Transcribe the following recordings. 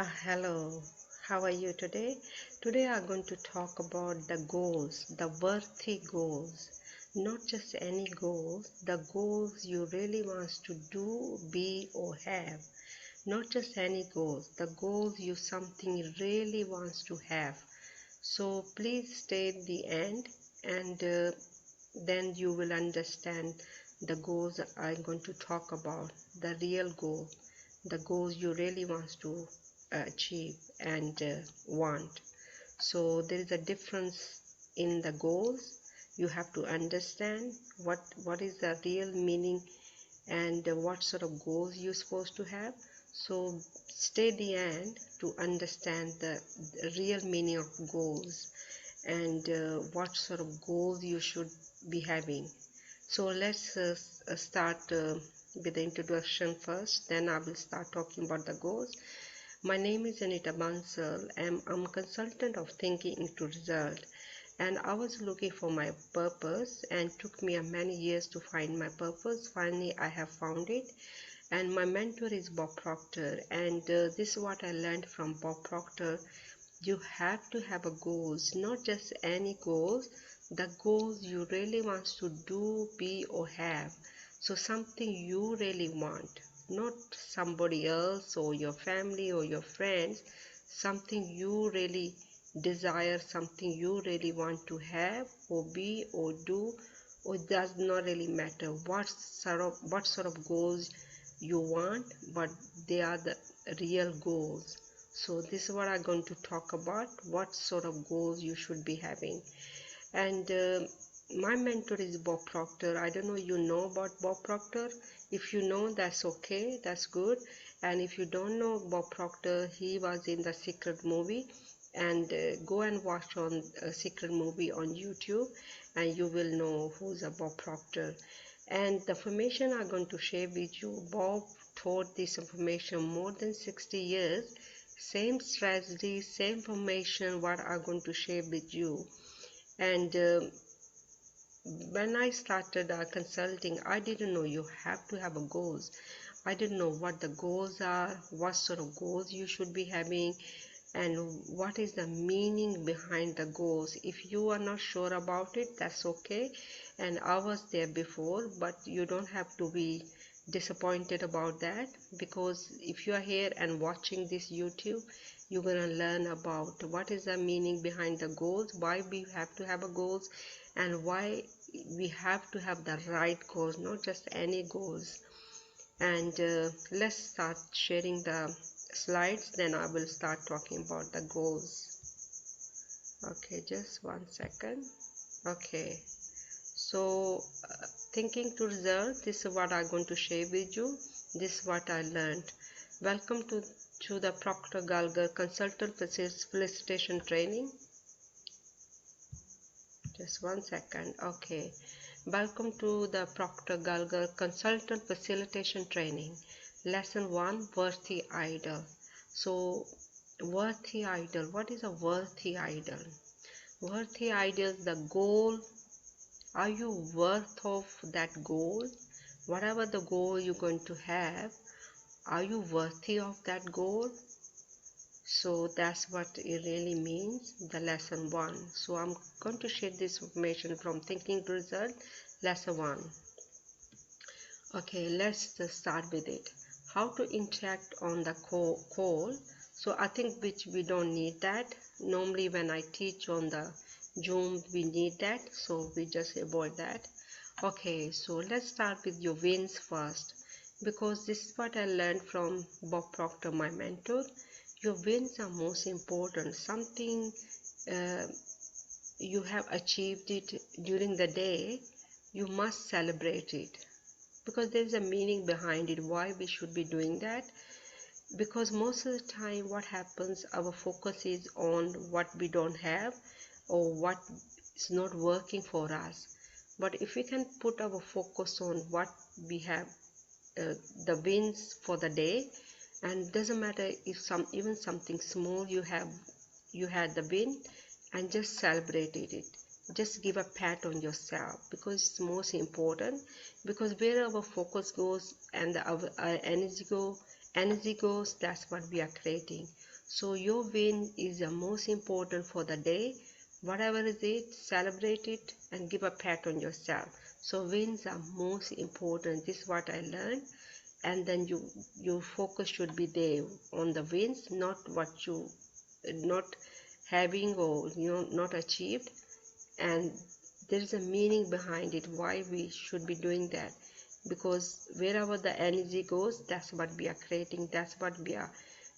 Hello, how are you today? Today I'm going to talk about the goals, the worthy goals. Not just any goals, the goals you really want to do, be, or have. Not just any goals, the goals you something really wants to have. So please stay at the end and then you will understand the goals I'm going to talk about, the real goal, the goals you really want to achieve and want. So there is a difference in the goals. You have to understand what is the real meaning and what sort of goals you're supposed to have. So stay the end to understand the real meaning of goals and what sort of goals you should be having. So let's start with the introduction first, then I will start talking about the goals. My name is Anita Bansal and I'm a consultant of thinking into result, and I was looking for my purpose and took me many years to find my purpose. Finally I have found it, and my mentor is Bob Proctor, and this is what I learned from Bob Proctor. You have to have a goals, not just any goals, the goals you really want to do, be, or have. So something you really want, not somebody else or your family or your friends, something you really desire, something you really want to have or be or do, or it does not really matter what sort of goals you want, but they are the real goals. So this is what I'm going to talk about, what sort of goals you should be having. And my mentor is Bob Proctor. I don't know you know about Bob Proctor. If you know, that's okay, that's good. And if you don't know Bob Proctor, he was in the Secret movie, and go and watch on a Secret movie on YouTube and you will know who's a Bob Proctor. And the information I'm going to share with you, Bob taught this information more than 60 years. Same strategy, same information what I'm going to share with you. And when I started consulting, I didn't know you have to have a goals. I didn't know what the goals are, what sort of goals you should be having, and what is the meaning behind the goals. If you are not sure about it, that's okay. And I was there before, but you don't have to be disappointed about that, because if you are here and watching this YouTube, you're going to learn about what is the meaning behind the goals, why we have to have a goals, and why we have to have the right goals, not just any goals. And let's start sharing the slides, then I will start talking about the goals. Okay, just 1 second. Okay, so thinking to result, this is what I'm going to share with you. This is what I learned. Welcome to the Proctor Gallagher Consultant Facilitation Training. Just 1 second. Okay, welcome to the Proctor Gallagher Consultant Facilitation Training. Lesson 1, Worthy Idol. So worthy idol, what is a worthy idol? Worthy idol, the goal. Are you worth of that goal? Whatever the goal you're going to have, are you worthy of that goal? So that's what it really means, the lesson 1. So I'm going to share this information from Thinking to Result, lesson 1. Okay, let's just start with it. How to interact on the call. So I think which we don't need that. Normally when I teach on the Zoom, we need that, so we just avoid that. Okay, so let's start with your wins first, because this is what I learned from Bob Proctor, my mentor. Your wins are most important. Something you have achieved it during the day, you must celebrate it, because there is a meaning behind it, why we should be doing that. Because most of the time what happens, our focus is on what we don't have or what is not working for us. But if we can put our focus on what we have, the wins for the day, and doesn't matter if even something small you had the win, and just celebrated it, just give a pat on yourself, because it's most important. Because where our focus goes and our energy go, energy goes, that's what we are creating. So your win is the most important for the day. Whatever is it, celebrate it and give a pat on yourself. So wins are most important. This is what I learned. And then your focus should be there on the wins, not what you not having or not achieved. And there is a meaning behind it why we should be doing that, because wherever the energy goes, that's what we are creating, that's what we are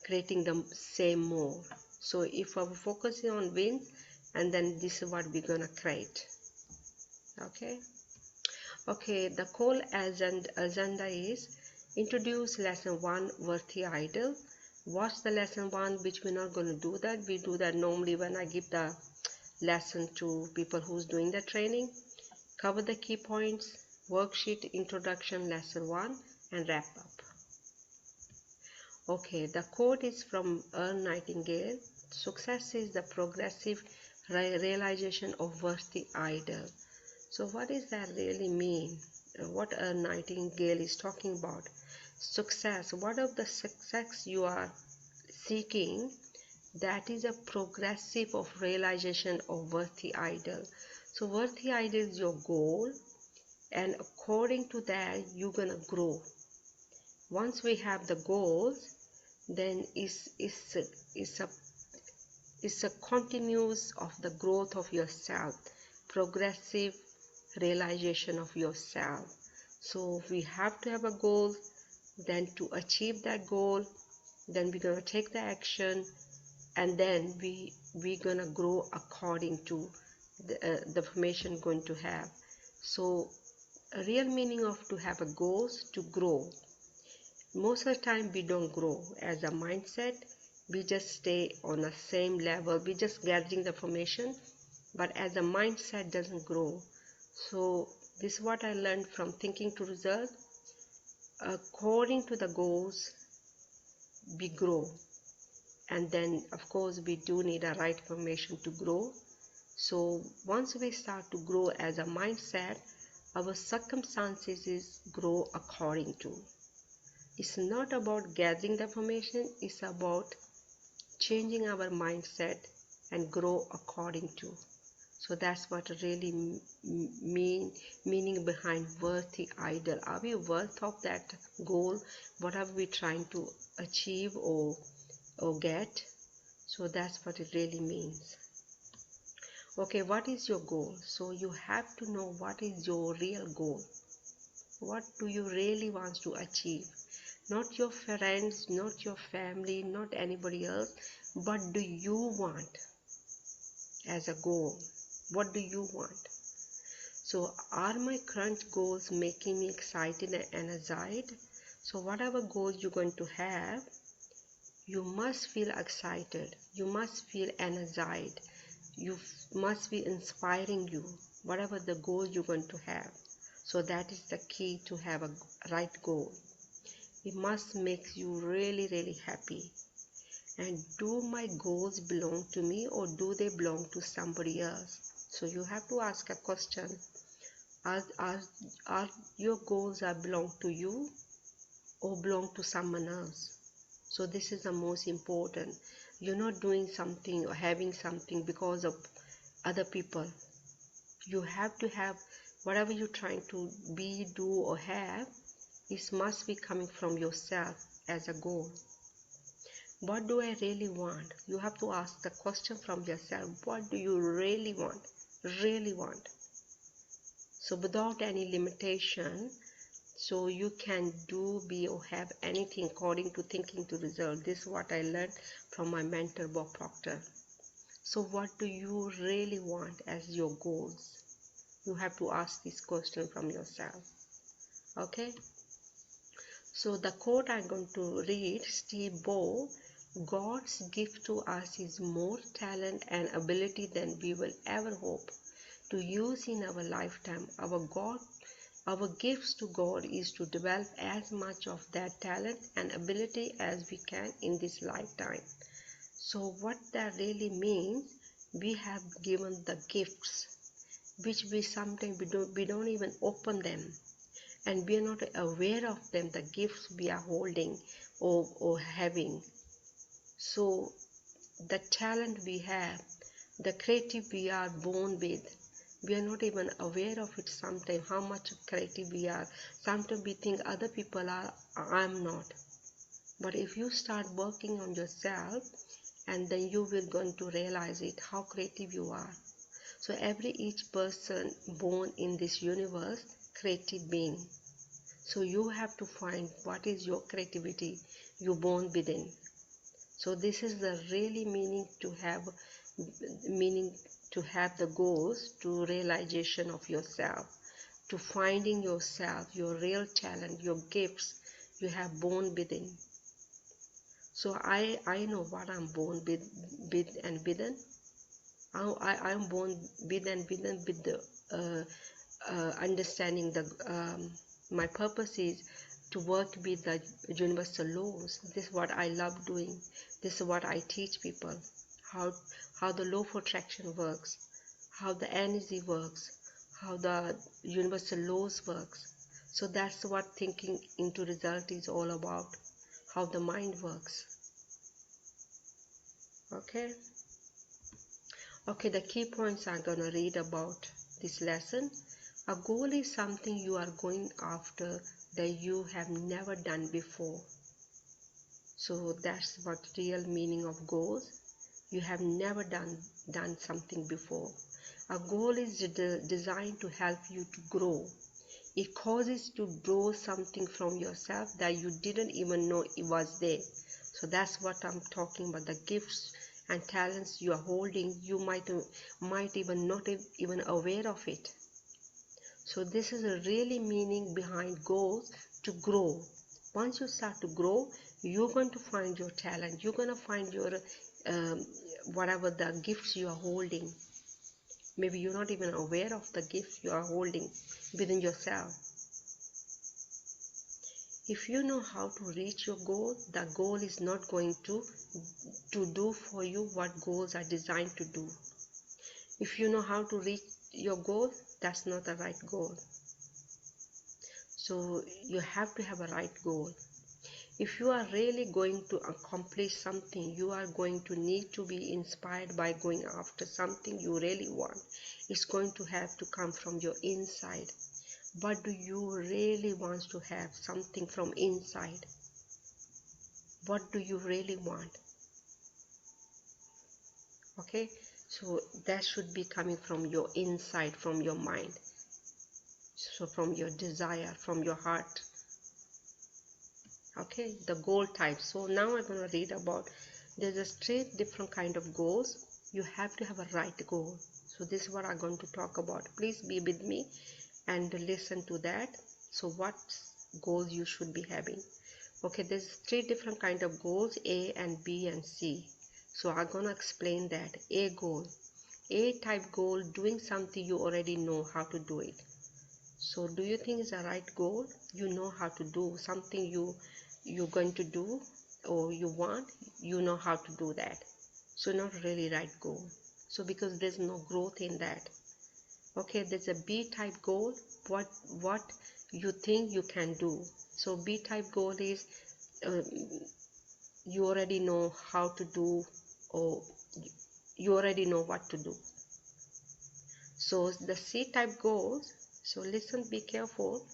creating the same more. So if our focus is on wins, and then this is what we're gonna create. Okay, the whole agenda is introduce lesson 1, worthy idol. Watch the lesson 1, which we're not going to do that. We do that normally when I give the lesson to people who's doing the training. Cover the key points, worksheet, introduction, lesson 1, and wrap up. Okay, the quote is from Earl Nightingale. Success is the progressive realization of worthy ideal. So what does that really mean? What Earl Nightingale is talking about? Success. What of the success you are seeking? That is a progressive of realization of worthy ideal. So worthy ideal is your goal, and according to that you're gonna grow. Once we have the goals, then it's a continuous of the growth of yourself, progressive realization of yourself. So we have to have a goal, then to achieve that goal, then we're gonna take the action, and then we're gonna grow according to the formation going to have. So a real meaning of to have a goals to grow. Most of the time we don't grow as a mindset, we just stay on the same level, we just gathering the information, but as a mindset doesn't grow. So this is what I learned from thinking to result. According to the goals we grow, and then of course we do need a right information to grow. So once we start to grow as a mindset, our circumstances grow according to. It's not about gathering the information, it's about changing our mindset and grow according to. So that's what really meaning behind worthy ideal. Are we worth of that goal? What are we trying to achieve or get? So that's what it really means. Okay, what is your goal? So you have to know what is your real goal. What do you really want to achieve? Not your friends, not your family, not anybody else, but do you want as a goal? What do you want? So are my current goals making me excited and energized? So whatever goals you're going to have, you must feel excited, you must feel energized, you must be inspiring you, whatever the goal you're going to have. So that is the key to have a right goal. It must make you really, really happy. And do my goals belong to me, or do they belong to somebody else? So you have to ask a question. Are your goals belong to you or belong to someone else? So this is the most important. You're not doing something or having something because of other people. You have to have whatever you're trying to be, do, or have. It must be coming from yourself as a goal. What do I really want? You have to ask the question from yourself. What do you really want? Really want? So without any limitation, so you can do, be, or have anything according to thinking to result. This is what I learned from my mentor Bob Proctor. So what do you really want as your goals? You have to ask this question from yourself. Okay? So the quote I'm going to read, Steve Bow, God's gift to us is more talent and ability than we will ever hope to use in our lifetime. Our gifts to God is to develop as much of that talent and ability as we can in this lifetime. So what that really means, we have given the gifts, which we sometimes we don't even open them, and we are not aware of them, the gifts we are holding, or having. So the talent we have, the creative we are born with, we are not even aware of it sometimes, how much creative we are. Sometimes we think other people are, I'm not. But if you start working on yourself, and then you will going to realize it, how creative you are. So each person born in this universe, creative being. So you have to find what is your creativity you born within. So this is the really meaning to have the goals to realization of yourself, to finding yourself, your real talent, your gifts you have born within. So I know what I'm born with and within. I'm born with and within with the understanding the my purpose is to work with the universal laws. This is what I love doing. This is what I teach people, how the law of attraction works, how the energy works, how the universal laws works. So that's what thinking into result is all about, how the mind works. Okay. Okay, the key points I'm gonna read about this lesson. A goal is something you are going after that you have never done before. So that's what real meaning of goals. You have never done something before. A goal is designed to help you to grow. It causes to grow something from yourself that you didn't even know it was there. So that's what I'm talking about. The gifts and talents you are holding, you might even not even aware of it. So this is a really meaning behind goals, to grow. Once you start to grow, you're going to find your talent. You're going to find your whatever the gifts you are holding. Maybe you're not even aware of the gifts you are holding within yourself. If you know how to reach your goal, the goal is not going to do for you what goals are designed to do. If you know how to reach your goal, that's not the right goal. So you have to have a right goal. If you are really going to accomplish something, you are going to need to be inspired by going after something you really want. It's going to have to come from your inside. But do you really want to have something from inside? What do you really want? Okay, so that should be coming from your inside, from your mind. So from your desire, from your heart. Okay, the goal type. So now I'm going to read about, there's a straight different kind of goals. You have to have a right goal. So this is what I'm going to talk about. Please be with me and listen to that. So what goals you should be having? Okay, there's three different kind of goals, A and B and C. So I'm going to explain that. A goal. A type goal, doing something you already know how to do it. So do you think it's a right goal? You know how to do something you're going to do or you want, you know how to do that. So not really right goal. So because there's no growth in that. Okay, there's a B type goal, what you think you can do. So B type goal is uh, you already know how to do, or you already know what to do. So the C type goals, so listen, be careful.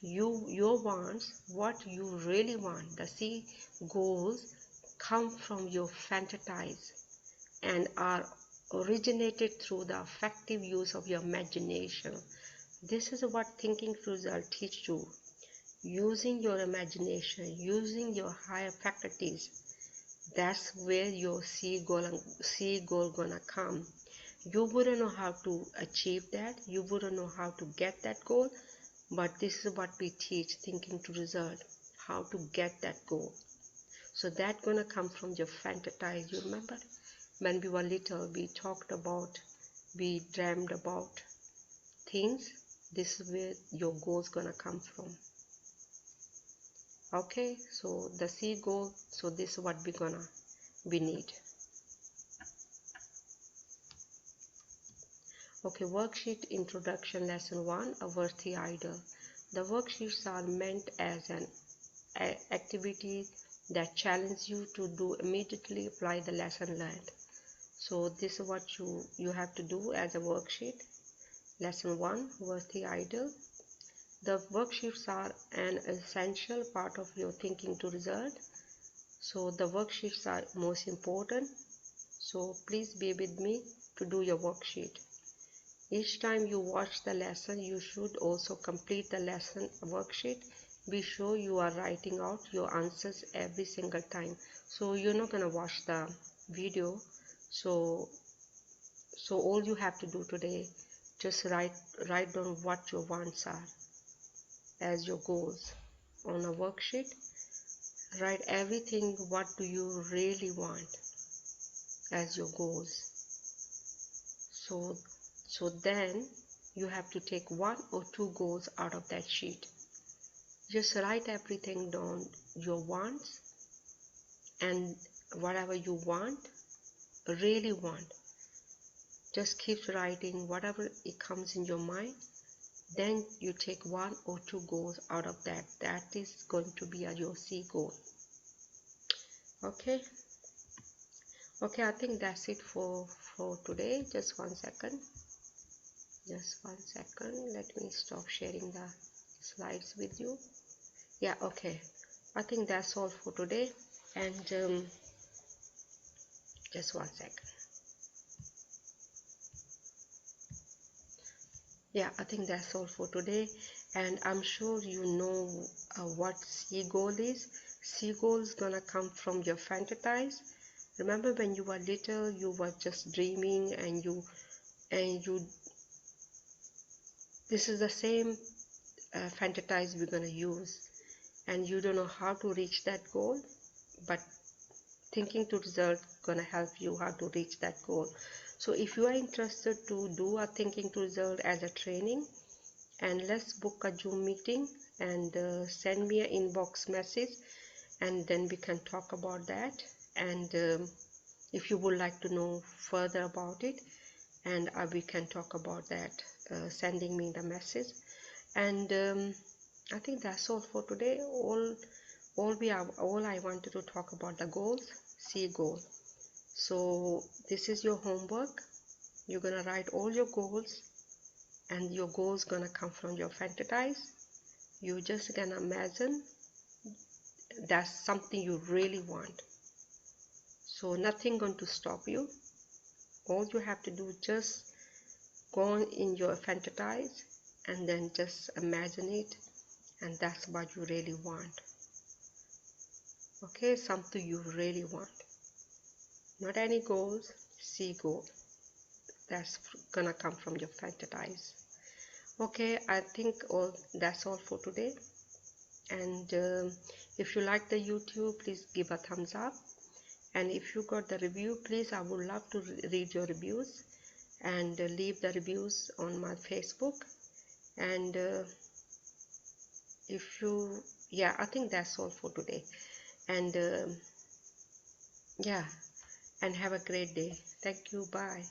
Your wants, what you really want. The C goals come from your fantasies and are originated through the effective use of your imagination. This is what thinking result teach you. Using your imagination, using your higher faculties, that's where your C goal gonna come. You wouldn't know how to achieve that, you wouldn't know how to get that goal, but this is what we teach, thinking to result, how to get that goal. So that's gonna come from your fantasize. You remember when we were little, we talked about, we dreamed about things. This is where your goal's gonna come from. Okay, so the C goal, so this is what we need. Okay, worksheet introduction lesson 1, a worthy idol. The worksheets are meant as an activity that challenge you to do immediately apply the lesson learned. So this is what you have to do as a worksheet. Lesson 1, Worthy Idol. The worksheets are an essential part of your thinking to result. So the worksheets are most important. So please be with me to do your worksheet. Each time you watch the lesson, you should also complete the lesson worksheet. Be sure you are writing out your answers every single time. So you're not going to watch the video. So all you have to do today, just write down what your wants are as your goals on a worksheet. Write everything what do you really want as your goals. So then you have to take 1 or 2 goals out of that sheet. Just write everything down, your wants, and whatever you want, really want. Just keep writing whatever it comes in your mind. Then you take 1 or 2 goals out of that. That is going to be your C goal. Okay. Okay, I think that's it for today. Just 1 second. Just 1 second. Let me stop sharing the slides with you. Yeah, okay. I think that's all for today. And just 1 second. Yeah, I think that's all for today. And I'm sure you know what C goal is. C goal is gonna come from your fantasize. Remember when you were little, you were just dreaming, and you this is the same fantasize we're gonna use, and you don't know how to reach that goal, but thinking to result gonna help you how to reach that goal. So if you are interested to do a thinking to result as a training, and let's book a Zoom meeting, and send me an inbox message, and then we can talk about that. And if you would like to know further about it, and we can talk about that, sending me the message. And I think that's all for today. All I wanted to talk about the goals. C goal. So this is your homework. You're gonna write all your goals, and your goals gonna come from your fantasize. You're just gonna imagine that's something you really want. So nothing going to stop you. All you have to do, just go on in your fantasize, and then just imagine it, and that's what you really want. Okay, something you really want. Not any goals, C goal. That's gonna come from your fantasize. Okay, I think that's all for today. And if you like the YouTube, please give a thumbs up. And if you got the review, please, I would love to read your reviews, and leave the reviews on my Facebook. And yeah, I think that's all for today. And yeah, and have a great day. Thank you. Bye.